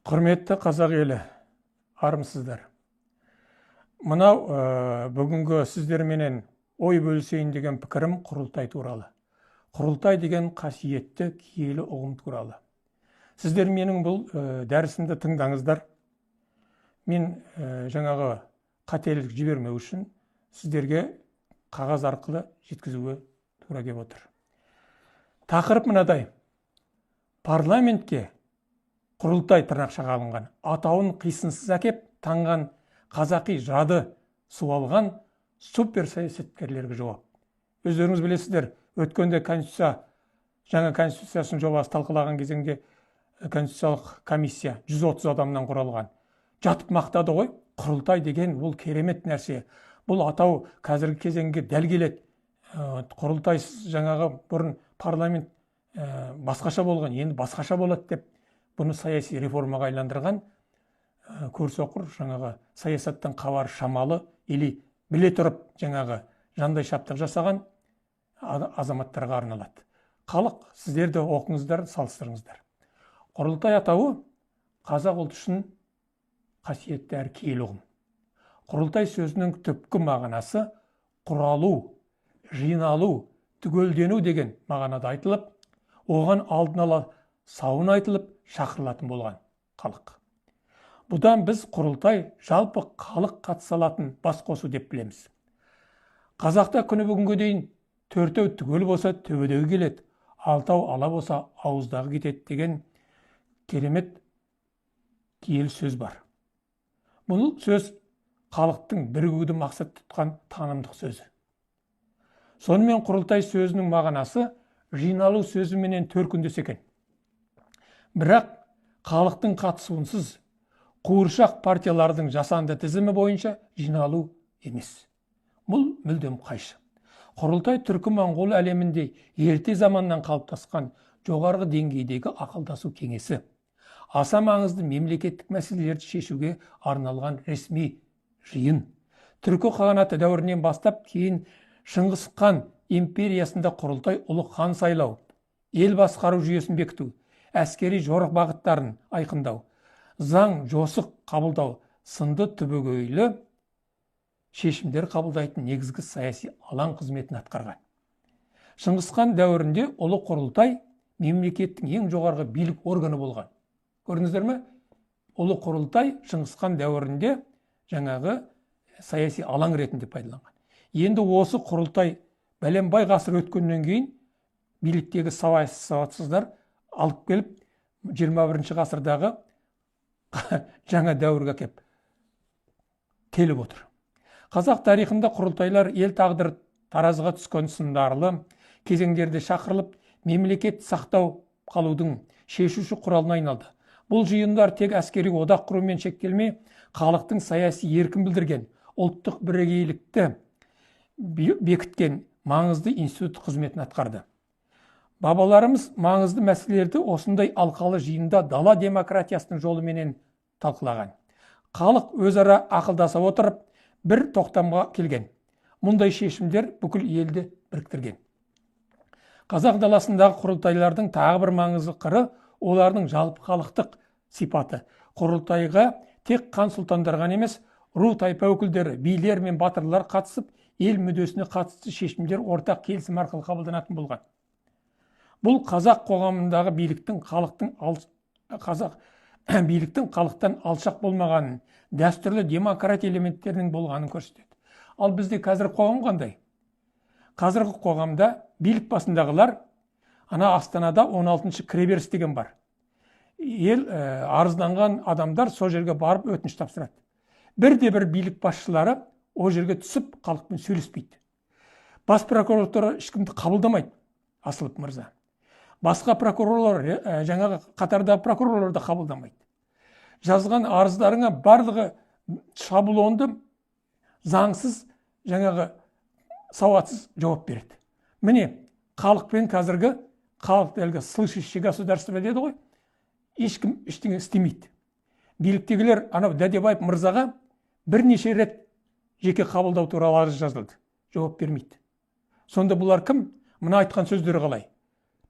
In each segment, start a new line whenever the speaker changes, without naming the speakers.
Құрметті қазақ елі, армысыздар. Мынау бүгінгі сіздерменен ой бөлісейін деген пікірім құрылтай туралы. Құрылтай деген қасиетті киелі ұғым туралы. Сіздер менің бұл дәрісімді тыңдаңыздар. Мен жаңағы қателік жібермеу үшін сіздерге қағаз арқылы жеткізуге тура келіп отыр. Тақырып мынадай: парламентке құрылтай тырнақшаға алынған атауын қисынсыз әкеп таңған қазақи жады суалған супер саясаткерлерге жауап. Өздеріңіз білесіздер, өткенде жаңа конституциясының жобасы талқылаған кезеңде конституциялық комиссия 130 адамнан құралған. Жатып мақтады ғой, құрылтай деген бұл керемет нәрсе. Бұл атау қазіргі кезеңге дәл келеді. Құрылтай жаңағы бұрын парламент басқаша болған, енді басқаша болады деп бұны саяси реформаға айландырған көрсоқыр жаңағы саясаттан хабары шамалы или біле тұрып жаңағы жандай шаптық жасаған азаматтарға арналады. Халық, сіздер де оқыңыздар, салыстырыңыздар. Құрылтай атауы қазақ ұлты үшін қасиетті әрі киелі ұғым. Құрылтай сөзінің түпкі мағынасы құралу, жиналу, түгелдену деген мағынада айтылып, оған алдын ала сауын айтылып шақырылатын болған халық. Бұдан біз құрылтай жалпы халық қатыса алатын бас қосу деп білеміз. Қазақта күні бүгінге дейін төртеу түгел болса төбедегі келеді, алтау ала болса ауыздағы кетеді деген керемет киелі сөз бар. Бұл сөз халықтың бірігуді мақсат тұтқан танымдық сөзі. Сонымен құрылтай сөзінің мағынасы жиналу сөзіменен төркіндес екен. Бірақ халықтың қатысуынсыз қуыршақ партиялардың жасанды тізімі бойынша жиналу емес. Бұл мүлдем қайшы. Құрылтай түркі-моңғол әлемінде ерте заманнан қалыптасқан жоғарғы деңгейдегі ақылдасу кеңесі. Аса маңызды мемлекеттік мәселелерді шешуге арналған ресми жиын. Түркі қағанаты дәуірінен бастап кейін Шыңғыс хан империясында құрылтай ұлы хан сайлау, ел басқару жүйесін бекіту, әскери жорық бағыттарын айқындау, заң жосық қабылдау сынды түбегейлі шешімдер қабылдайтын негізгі саяси алаң қызметін атқарған. Шыңғыс хан дәуірінде ұлы құрылтай мемлекеттің ең жоғарғы билік органы болған. Көрдіңіздер ме? Ұлы құрылтай Шыңғыс хан дәуірінде жаңағы саяси алаң ретінде пайдаланған. Енді осы құрылтай бәленбай ғасыр өткеннен кейін биліктегі сауатсыздар алып келіп 21 ғасырдағы жаңа дәуірге келіп отыр. Қазақ тарихында құрылтайлар ел тағдыры таразыға түскен сындарлы кезеңдерде шақырылып, мемлекет сақтау қалудың шешуші құралына айналды. Бұл жиындар тек әскери одақ құрумен шектелмей, халықтың саяси еркін білдірген, ұлттық бірегейлікті бекіткен маңызды институт қызметін атқарды. Бабаларымыз маңызды мәселелерді осындай алқалы жиында дала демократиясының жолыменен талқылаған. Халық өзара ақылдаса отырып, бір тоқтамға келген. Мұндай шешімдер бүкіл елді біріктірген. Қазақ даласындағы құрылтайлардың тағы бір маңызды қыры олардың жалпы халықтық сипаты. Құрылтайға тек хан сұлтандар ғана емес, ру тайпа өкілдері, билер мен батырлар қатысып, ел мүддесіне қатысты шешімдер ортақ келісім арқылы қабылданатын болған. Бұл қазақ қоғамындағы биліктің халықтан алшақ болмағанын, дәстүрлі демократия элементтерінің болғанын көрсетеді. Ал бізде қазір қоғам қандай? Қазіргі қоғамда билік басындағылар ана Астанада 16-шы кіреберіс деген бар. Ел арызданған адамдар сол жерге барып өтініш тапсырады. Бірде-бір билік басшылары о жерге түсіп халықпен сөйлеспейді. Бас прокуратура ешкімді қабылдамайды, Асылып мырза. Басқа прокурорлар, жаңағы қатардағы прокурорлар да қабылдамайды. Жазған арыздарыңа барлығы шаблонды, заңсыз, жаңағы сауатсыз жауап береді. Міне, халықпен қазіргі әлгі слышащее государство деді ғой, ешкім ештеңе істемейді. Биліктегілер анау Дәдебаев мырзаға бірнеше рет жеке қабылдау туралы арыз жазылды. Жауап бермейді. Сонда бұлар кім? Мына айтқан сөздері қалай?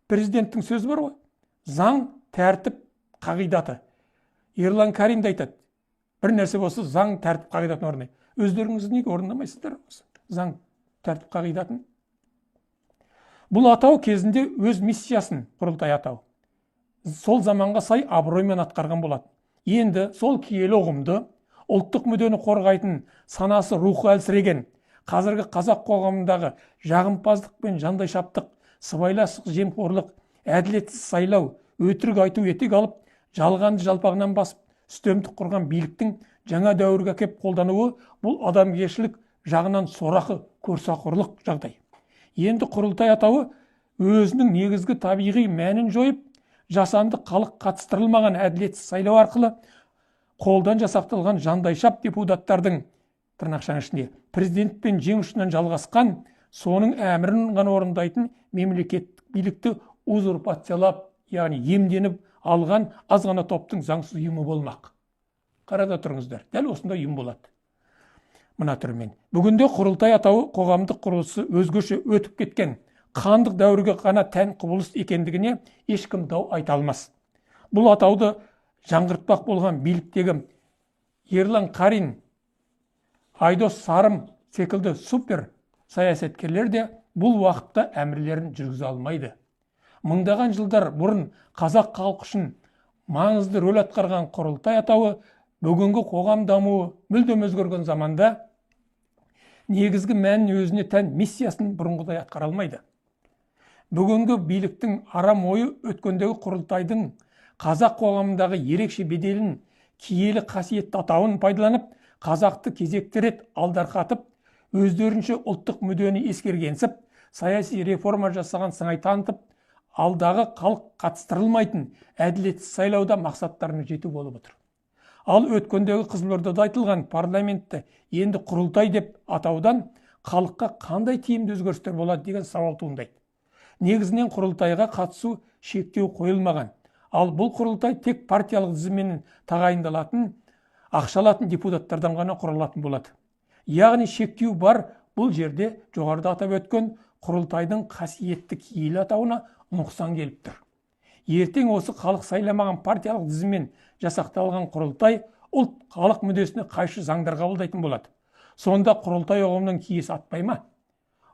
Президенттің сөзі бар ғой. Заң, тәртіп, қағидаты. Ерлан Карин де айтады, бір нәрсе болса заң тәртіп қағидатын орындайды. Өздеріңіз неге орындамайсыздар заң тәртіп қағидатын? Бұл атау кезінде өз миссиясын, құрылтай атау, сол заманға сай абыроймен атқарған болады. Енді сол киелі ұғымды, ұлттық мүддені қорғайтын, санасы рухы әлсіреген, қазіргі қазақ қоғамындағы жағымпаздық пен жандайшаптық, сыбайластық, жемқорлық, әділетсіз сайлау, өтірік айту етек алып, жалғанды жалпағынан басып, үстемдік құрған биліктің жаңа дәуірге кеп қолдануы бұл адамгершілік жағынан сорақы, көрсақорлық жағдай. Енді құрылтай атауы өзінің негізгі табиғи мәнін жойып, жасанды халық қатыстырылмаған әділетсіз сайлау арқылы қолдан жасақталған жандайшап депутаттардың тырнақшаның ішінде президентпен жең ұшынан жалғасқан, соның әмірін ғана орындайтын мемлекеттік билікті узурпациялап, яғни иемденіп алған аз ғана топтың заңсыз ұйымы болмақ. Қарада тұрыңыздар, дәл осындай ұйым болады. Мына түрмен. Бүгінде құрылтай атауы қоғамдық құрылысы өзгеше өтіп кеткен, қандық дәуірге ғана тән құбылыс екендігіне ешкім дау айта алмас. Бұл атауды жаңғыртпақ болған биліктегі Ерлан Қарин, Айдос Сарым секілді супер саясаткерлер де бұл уақытта әмірлерін жүргізе алмайды. Мыңдаған жылдар бұрын қазақ халқы үшін маңызды рөл атқарған құрылтай атауы бүгінгі қоғам дамуы мүлдем өзгерген заманда негізгі мәнін өзіне тән миссиясын бұрынғыдай атқара алмайды. Бүгінгі биліктің арам ойы өткендегі құрылтайдың қазақ қоғамындағы ерекше беделін, киелі қасиетті атауын пайдаланып, қазақты кезекті рет алдарқатып, өздерінше ұлттық мүддені ескергенсіп, саяси реформа жасаған сыңай танытып, алдағы халық қатыстырылмайтын әділетсіз сайлауда мақсаттарына жету болып отыр. Ал өткендегі Қызылордада айтылған парламентті енді құрылтай деп атаудан халыққа қандай тиімді өзгерістер болады деген сауал туындайды. Негізінен құрылтайға қатысу шектеу қойылмаған. Ал бұл құрылтай тек партиялық тізіммен тағайындалатын, ақшалатын депутаттардан ғана құралатын болады. Яғни шектеу бар, бұл жерде жоғарыда атап өткен құрылтайдың қасиетті киелі атауына нұқсан келіп тұр. Ертең осы халық сайламаған партиялық тізіммен жасақталған құрылтай ұлт халық мүддесіне қайшы заңдар қабылдайтын болады. Сонда құрылтай ұғымының киесі атпай ма?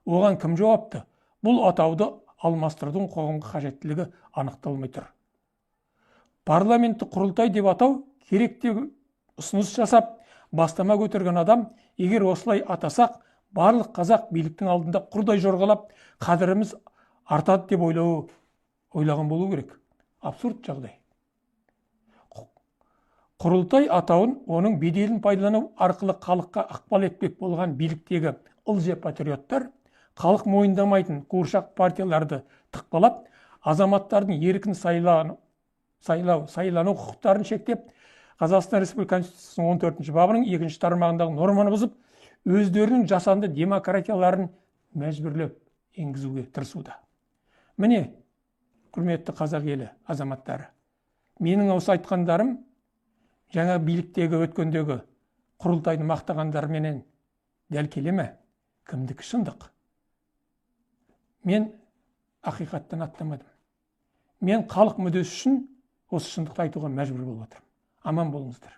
Оған кім жауапты? Бұл атауды алмастырудың қоғамға қажеттілігі анықталмай тұр. Парламентті құрылтай деп атау керек деп ұсыныс жасап, бастама көтерген адам, егер осылай атасақ, барлық қазақ биліктің алдында құрдай жорғалап, қадіріміз артады деп ойлаған болу керек. Абсурд жағдай. Құрылтай атауын оның беделін пайдалану арқылы халыққа ықпал етпек болған биліктегі ылжи патриоттар халық мойындамайтын қуыршақ партияларды тықпалап, азаматтардың еркін сайлану құқықтарын шектеп, Қазақстан Республикасы Конституциясының 14 бабының 2 тармағындағы норманы бұзып, өздерінің жасанды демократияларын мәжбүрлеп енгізуге тырысуда. Міне, құрметті қазақ елі азаматтары, менің осы айтқандарым жаңа биліктегі өткендегі құрылтайды мақтағандарменен дәл келе ме? Кімдікі шындық? Мен ақиқаттан аттамадым. Мен халық мүддесі үшін осы шындықты айтуға мәжбүр болып отырмын. Аман болыңыздар.